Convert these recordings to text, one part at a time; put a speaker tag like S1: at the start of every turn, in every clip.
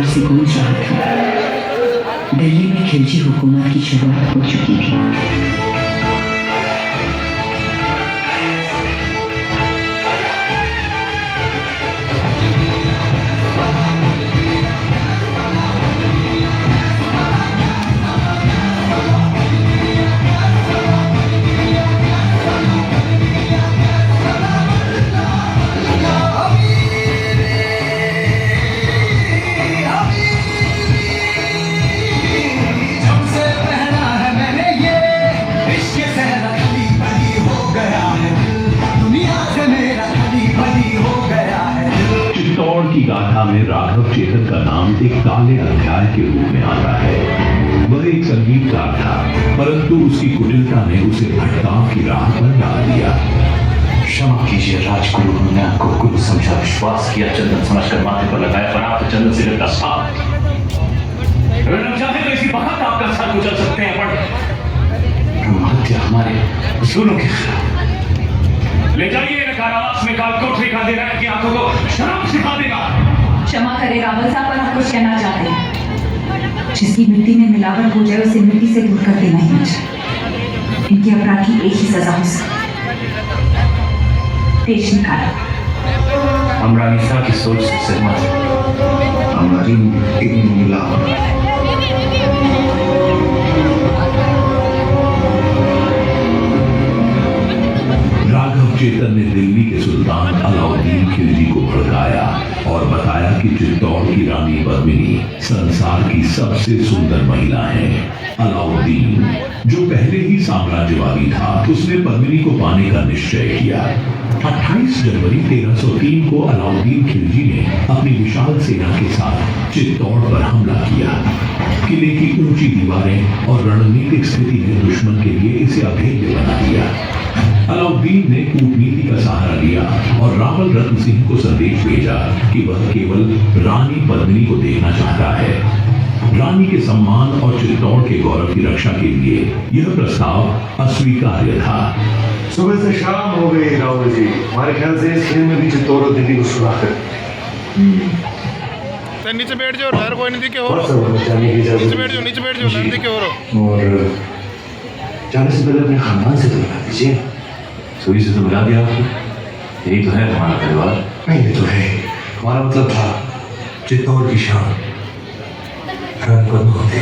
S1: से गूंज रहा था। दिल्ली में खिलजी हुकूमत की शुरुआत हो चुकी थी।
S2: की गाथा में राघव चेतन का नाम एक काले अध्याय के रूप में आता है। वह एक संगीतकार था, परंतु उसकी कुटिलता ने उसे भटकाव की राह पर डाल दिया।
S3: क्षमा कीजिए राजगुरु, हमने आपको गुरु समझा, विश्वास किया, चंदन समझकर माथे पर लगाया, पर आप चंदन से लगता साफ। चाहे तो इसी वक्त आपका सर कुचल सकते हैं, पर ब्रह्महत्या हमारे उसूलों के खिलाफ। ले जाइए कारावास में, काल कोठरी का देना है कि आंखों को शराब सिखा देगा।
S4: क्षमा करे रावल साहब, पर हम कुछ कहना चाहते हैं। जिसकी मिट्टी में मिलावट हो जाए उसे मिट्टी से दूर कर देना ही अच्छा। इनके अपराध की एक ही सजा हो सकती, पेश निकालो।
S3: हम रानीसा की सोच से सहमत हैं। हमारी
S2: राघव चेतन ने दिल्ली के सुल्तान अलाउद्दीन खिलजी को भड़काया और बताया कि चित्तौड़ की रानी पद्मिनी संसार की सबसे सुंदर महिला है। अलाउद्दीन, जो पहले ही साम्राज्यवादी था, उसने पद्मिनी को पाने का निश्चय किया। 28 जनवरी 1303 को अलाउद्दीन खिलजी ने अपनी विशाल सेना के साथ चित्तौड़ पर हमला किया। किले की ऊंची दीवारें और रणनीतिक स्थिति ने दुश्मन के लिए इसे अभेद्य बना दिया। अलाउद्दीन ने कूटनीति का सहारा लिया और रावल रत्न सिंह को संदेश भेजा कि वह केवल रानी पद्मिनी को देखना चाहता है। रानी के सम्मान और चित्तौड़ के गौरव की रक्षा के लिए यह प्रस्ताव अस्वीकार्य था।
S5: सुबह से शाम हो गई रावल जी, हमारे ख्याल से इस खेल में भी चित्तौड़ और दिल्ली को सुना कर
S6: नीचे बैठ जाओ, लहर कोई नहीं दिखे हो नीचे बैठ जाओ लहर दिखे हो।
S5: और जाने से पहले अपने खानदान से तो मिला दीजिए।
S3: सुई से तो मिला दिया आपको, यही तो है हमारा परिवार।
S5: नहीं, ये तो है, हमारा मतलब था चित्तौड़ की शान रानी पद्मा होती।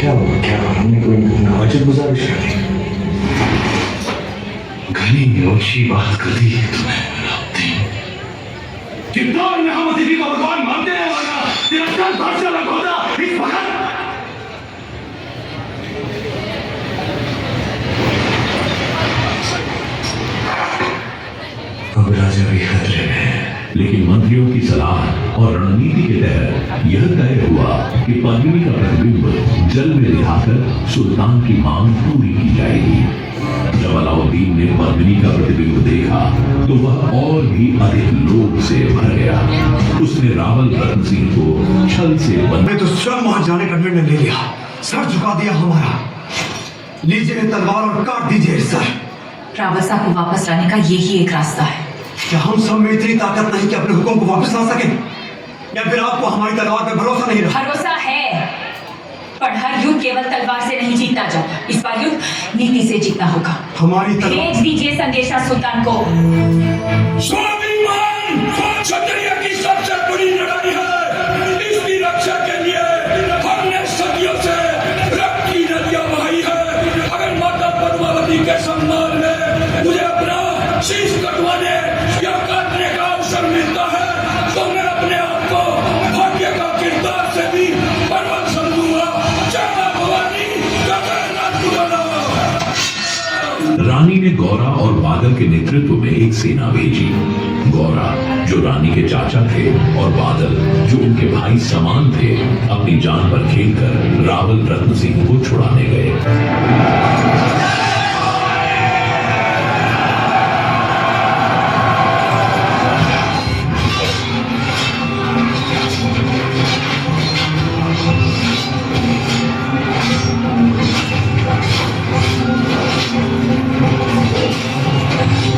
S5: क्या हुआ, क्या हमने कोई नावाजिब गुजारिश कर दी?
S3: घनी रोशी बात कर दी है तुम्हें अलाउद्दीन। चित्तौड़ में हम अतिथि को भगवान मानते हैं, वरना तिरस्कार भाषा लगोदा इस वक्त।
S5: अब राजा भी खतरे में है।
S2: लेकिन मंत्रियों की सलाह और रणनीति के तहत यह तय हुआ कि पद्मिनी का प्रतिबिंब जल में दिखाकर सुल्तान की मांग पूरी की जाएगी। जब अलाउद्दीन ने पद्मिनी का प्रतिबिंब देखा तो वह और भी अधिक लोभ से भर गया। उसने रावल रत्न सिंह को छल से
S7: मैं तो स्वयं वहां जाने का निर्णय ले लिया, सर झुका दिया हमारा। लीजिए तलवार और काट दीजिए सर।
S4: रावल साहब को वापस लाने का यही एक रास्ता है।
S7: क्या हम सब में इतनी ताकत नहीं कि अपने हुक्म को वापस ला सके, या फिर आपको हमारी तलवार पर भरोसा नहीं रहा?
S4: भरोसा है, पर हर युद्ध केवल तलवार से नहीं जीता जाता। इस बार युद्ध नीति से जीतना होगा।
S7: हमारी
S4: भेज दीजिए संदेशा सुल्तान को।
S8: स्वाभिमान क्षत्रिय की सबसे बड़ी लड़ाई है। इसकी रक्षा के लिए हमने सदियों से रक्त की नदियां बहाई है। अगर माता पद्मावती के सम्मान में मुझे अपना शीश कटवाने या काटने का अवसर मिलता है तो मैं अपने आप को भाग्य का किरदार से भी परवल समझूंगा। जय भवानी,
S2: रानी ने गौरा और बादल के नेतृत्व में एक सेना भेजी। गौरा, जो रानी के चाचा थे, और बादल, जो उनके भाई समान थे, अपनी जान पर खेलकर रावल रत्न सिंह को छुड़ाने गए।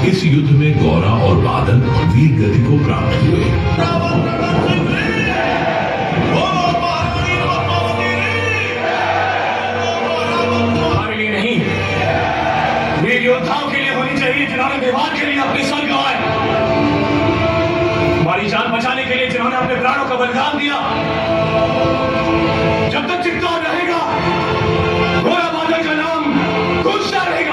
S2: इस युद्ध में गौरा और बादल साधन वीर गति को प्राप्त हुए।
S3: हमारे लिए नहीं, वीर योद्धाओं के लिए होनी चाहिए जिन्होंने विवाद के लिए अपने सर गंवाए, हमारी जान बचाने के लिए जिन्होंने अपने प्राणों का बलिदान दिया। जब तक चित्तौड़ रहेगा, घोड़ा बहादुर का नाम गूंजता रहेगा।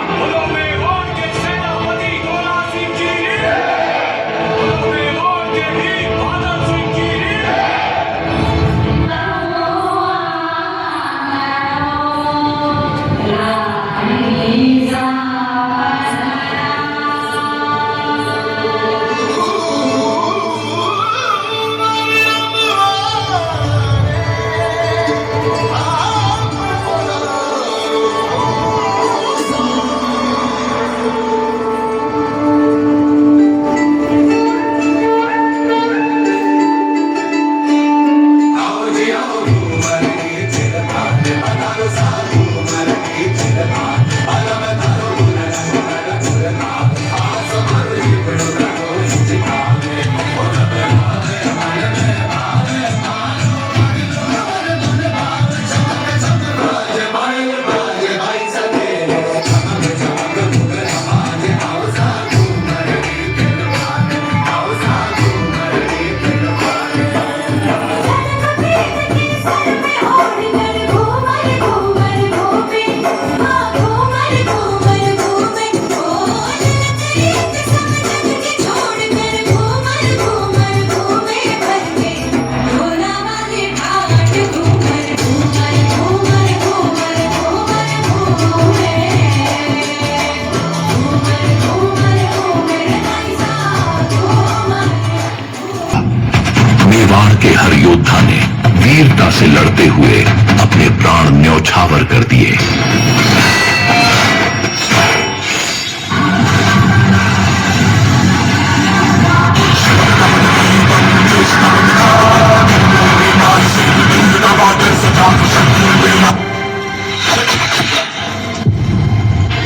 S2: मेवाड़ के हर योद्धा ने वीरता से लड़ते हुए अपने प्राण न्यौछावर कर दिए।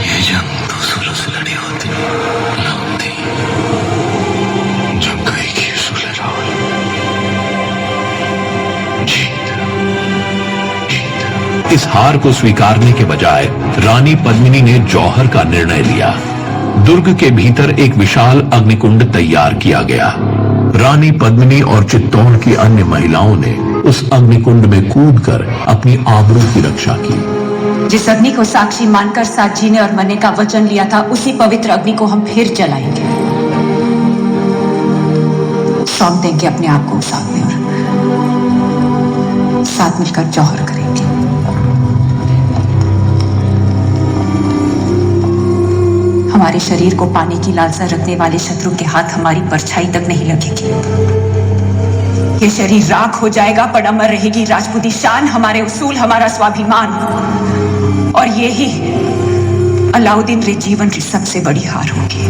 S9: ये जंग तो सुलह से लड़ी होती जंग का एक ही उसूल है रावण,
S2: इस हार को स्वीकारने के बजाय रानी पद्मिनी ने जौहर का निर्णय लिया। दुर्ग के भीतर एक विशाल अग्निकुंड तैयार किया गया। रानी पद्मिनी और चित्तौड़ की अन्य महिलाओं ने उस अग्निकुंड में कूदकर अपनी आबरू की रक्षा की।
S4: जिस अग्नि को साक्षी मानकर साची ने और मने का वचन लिया था, उसी पवित्र अग्नि को हम फिर जलाएंगे। सौंप देंगे अपने आप को उस आग में और साथ मिलकर जौहर करेंगे। हमारे शरीर को पाने की लालसा रखने वाले शत्रु के हाथ हमारी परछाई तक नहीं लगेगी। ये शरीर राख हो जाएगा, पर अमर रहेगी राजपूती शान, हमारे उसूल, हमारा स्वाभिमान। और ये ही अलाउद्दीन रे जीवन की सबसे बड़ी हार होगी।